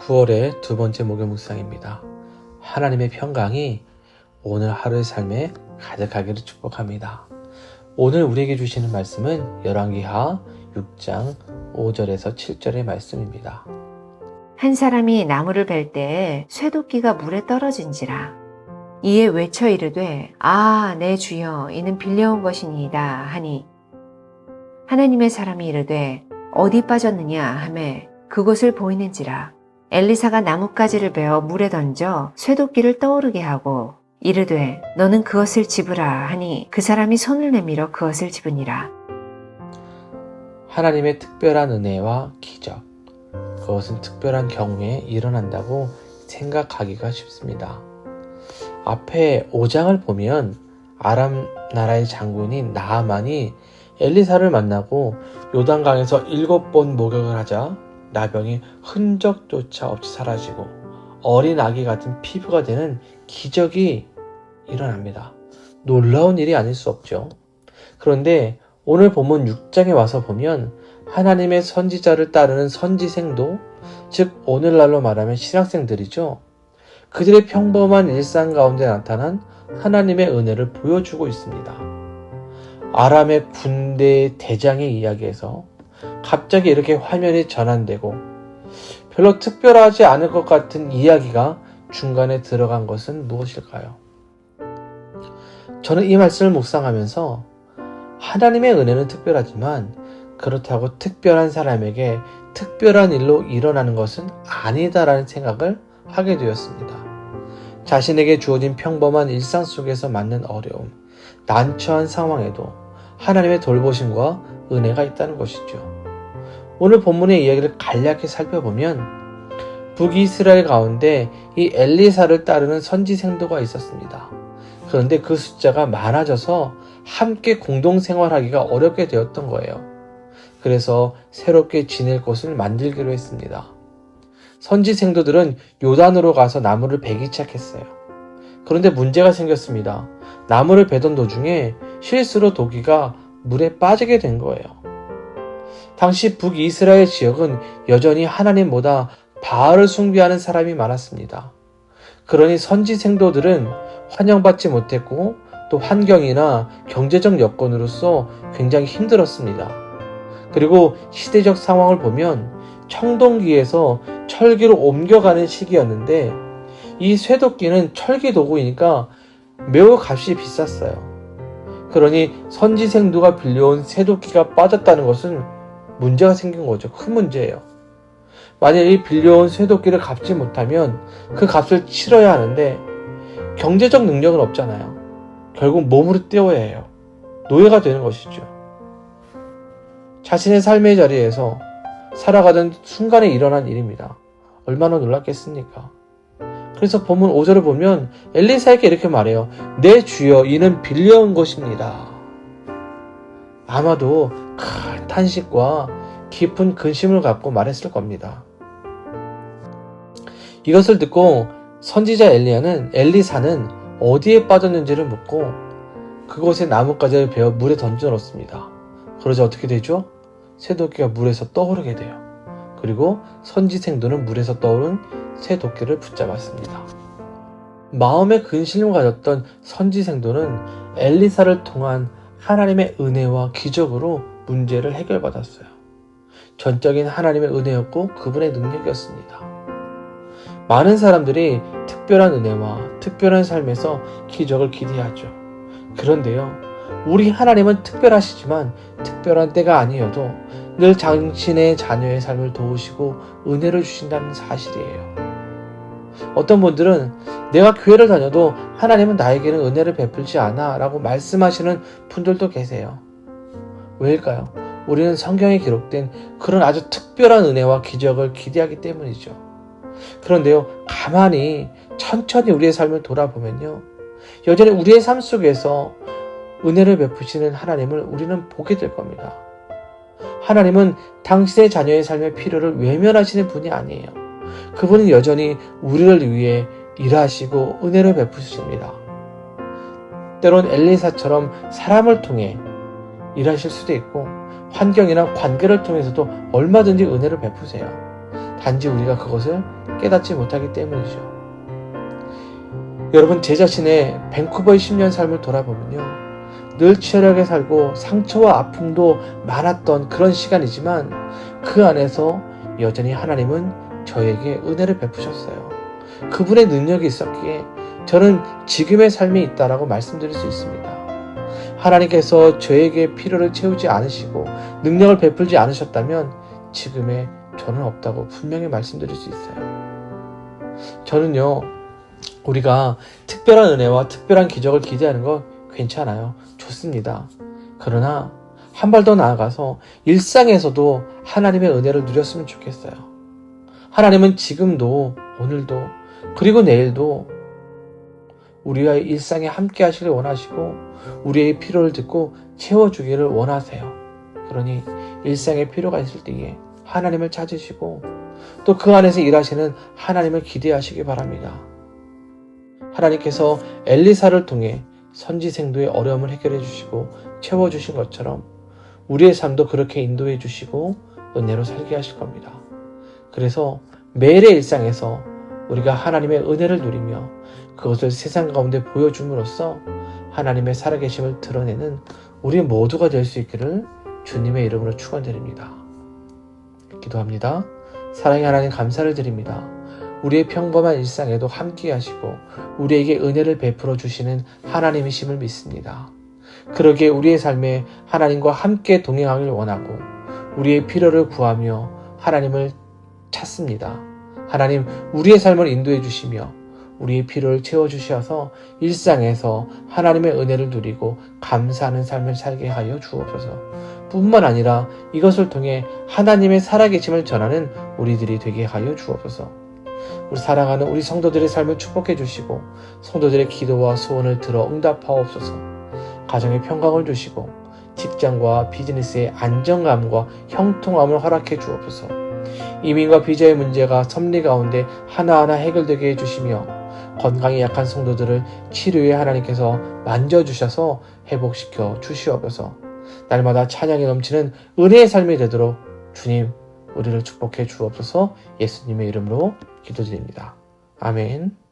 9월의 두 번째 목요 묵상입니다. 하나님의 평강이 오늘 하루의 삶에 가득하기를 축복합니다. 오늘 우리에게 주시는 말씀은 열왕기하 6장 5절에서 7절의 말씀입니다. 한 사람이 나무를 벨 때에 쇠도끼가 물에 떨어진지라. 이에 외쳐 이르되 내 주여 이는 빌려온 것이니이다 하니 하나님의 사람이 이르되 어디 빠졌느냐 하매 그곳을 보이는지라. 엘리사가 나뭇가지를 베어 물에 던져 쇠도끼를 떠오르게 하고 이르되 너는 그것을 집으라 하니 그 사람이 손을 내밀어 그것을 집으니라. 하나님의 특별한 은혜와 기적, 그것은 특별한 경우에 일어난다고 생각하기가 쉽습니다. 앞에 5장을 보면 아람 나라의 장군인 나아만이 엘리사를 만나고 요단강에서 7번 목욕을 하자 나병이 흔적조차 없이 사라지고 어린 아기 같은 피부가 되는 기적이 일어납니다. 놀라운 일이 아닐 수 없죠. 그런데 오늘 본문 6장에 와서 보면 하나님의 선지자를 따르는 선지생도, 즉 오늘날로 말하면 신학생들이죠. 그들의 평범한 일상 가운데 나타난 하나님의 은혜를 보여주고 있습니다. 아람의 군대 대장의 이야기에서 갑자기 이렇게 화면이 전환되고 별로 특별하지 않을 것 같은 이야기가 중간에 들어간 것은 무엇일까요? 저는 이 말씀을 묵상하면서 하나님의 은혜는 특별하지만 그렇다고 특별한 사람에게 특별한 일로 일어나는 것은 아니다라는 생각을 하게 되었습니다. 자신에게 주어진 평범한 일상 속에서 맞는 어려움, 난처한 상황에도 하나님의 돌보심과 은혜가 있다는 것이죠. 오늘 본문의 이야기를 간략히 살펴보면 북이스라엘 가운데 이 엘리사를 따르는 선지생도가 있었습니다. 그런데 그 숫자가 많아져서 함께 공동생활하기가 어렵게 되었던 거예요. 그래서 새롭게 지낼 곳을 만들기로 했습니다. 선지생도들은 요단으로 가서 나무를 베기 시작했어요. 그런데 문제가 생겼습니다. 나무를 베던 도중에 실수로 도끼가 물에 빠지게 된 거예요. 당시 북이스라엘 지역은 여전히 하나님보다 바알을 숭배하는 사람이 많았습니다. 그러니 선지생도들은 환영받지 못했고 또 환경이나 경제적 여건으로서 굉장히 힘들었습니다. 그리고 시대적 상황을 보면 청동기에서 철기로 옮겨가는 시기였는데 이 쇠도끼는 철기 도구이니까 매우 값이 비쌌어요. 그러니 선지생도가 빌려온 쇠도끼가 빠졌다는 것은 문제가 생긴 거죠. 큰 문제예요. 만약에 이 빌려온 쇠도끼를 갚지 못하면 그 값을 치러야 하는데 경제적 능력은 없잖아요. 결국 몸으로 때워야 해요. 노예가 되는 것이죠. 자신의 삶의 자리에서 살아가던 순간에 일어난 일입니다. 얼마나 놀랐겠습니까? 그래서 본문 5절을 보면 엘리사에게 이렇게 말해요. 내 주여 이는 빌려온 것입니다. 아마도 큰 탄식과 깊은 근심을 갖고 말했을 겁니다. 이것을 듣고 선지자 엘리사는 어디에 빠졌는지를 묻고 그곳에 나뭇가지를 베어 물에 던져 놓습니다. 그러자 어떻게 되죠? 쇠도끼가 물에서 떠오르게 돼요. 그리고 선지생도는 물에서 떠오른 쇠도끼를 붙잡았습니다. 마음의 근심을 가졌던 선지생도는 엘리사를 통한 하나님의 은혜와 기적으로 문제를 해결받았어요. 전적인 하나님의 은혜였고 그분의 능력이었습니다. 많은 사람들이 특별한 은혜와 특별한 삶에서 기적을 기대하죠. 그런데요, 우리 하나님은 특별하시지만 특별한 때가 아니어도 늘 당신의 자녀의 삶을 도우시고 은혜를 주신다는 사실이에요. 어떤 분들은 내가 교회를 다녀도 하나님은 나에게는 은혜를 베풀지 않아 라고 말씀하시는 분들도 계세요. 왜일까요? 우리는 성경에 기록된 그런 아주 특별한 은혜와 기적을 기대하기 때문이죠. 그런데요, 가만히 천천히 우리의 삶을 돌아보면요, 여전히 우리의 삶 속에서 은혜를 베푸시는 하나님을 우리는 보게 될 겁니다. 하나님은 당신의 자녀의 삶의 필요를 외면하시는 분이 아니에요. 그분은 여전히 우리를 위해 일하시고 은혜를 베푸십니다. 때론 엘리사처럼 사람을 통해 일하실 수도 있고 환경이나 관계를 통해서도 얼마든지 은혜를 베푸세요. 단지 우리가 그것을 깨닫지 못하기 때문이죠. 여러분, 제 자신의 밴쿠버의 10년 삶을 돌아보면요, 늘 치열하게 살고 상처와 아픔도 많았던 그런 시간이지만 그 안에서 여전히 하나님은 저에게 은혜를 베푸셨어요. 그분의 능력이 있었기에 저는 지금의 삶이 있다라고 말씀드릴 수 있습니다. 하나님께서 저에게 필요를 채우지 않으시고 능력을 베풀지 않으셨다면 지금의 저는 없다고 분명히 말씀드릴 수 있어요. 저는요, 우리가 특별한 은혜와 특별한 기적을 기대하는 거 괜찮아요. 좋습니다. 그러나 한 발 더 나아가서 일상에서도 하나님의 은혜를 누렸으면 좋겠어요. 하나님은 지금도, 오늘도, 그리고 내일도 우리와의 일상에 함께 하시길 원하시고 우리의 필요를 듣고 채워주기를 원하세요. 그러니 일상에 필요가 있을 때에 하나님을 찾으시고 또 그 안에서 일하시는 하나님을 기대하시기 바랍니다. 하나님께서 엘리사를 통해 선지생도의 어려움을 해결해 주시고 채워주신 것처럼 우리의 삶도 그렇게 인도해 주시고 은혜로 살게 하실 겁니다. 그래서 매일의 일상에서 우리가 하나님의 은혜를 누리며 그것을 세상 가운데 보여줌으로써 하나님의 살아계심을 드러내는 우리 모두가 될 수 있기를 주님의 이름으로 축원드립니다. 기도합니다. 사랑의 하나님, 감사를 드립니다. 우리의 평범한 일상에도 함께 하시고 우리에게 은혜를 베풀어 주시는 하나님이심을 믿습니다. 그러기에 우리의 삶에 하나님과 함께 동행하길 원하고 우리의 필요를 구하며 하나님을 찾습니다. 하나님, 우리의 삶을 인도해 주시며 우리의 필요를 채워주셔서 일상에서 하나님의 은혜를 누리고 감사하는 삶을 살게 하여 주옵소서. 뿐만 아니라 이것을 통해 하나님의 살아계심을 전하는 우리들이 되게 하여 주옵소서. 우리 사랑하는 우리 성도들의 삶을 축복해 주시고 성도들의 기도와 소원을 들어 응답하옵소서. 가정에 평강을 주시고 직장과 비즈니스의 안정감과 형통함을 허락해 주옵소서. 이민과 비자의 문제가 섭리 가운데 하나하나 해결되게 해주시며 건강이 약한 성도들을 치료에 하나님께서 만져주셔서 회복시켜 주시옵소서. 날마다 찬양이 넘치는 은혜의 삶이 되도록 주님 우리를 축복해 주옵소서. 예수님의 이름으로 기도드립니다. 아멘.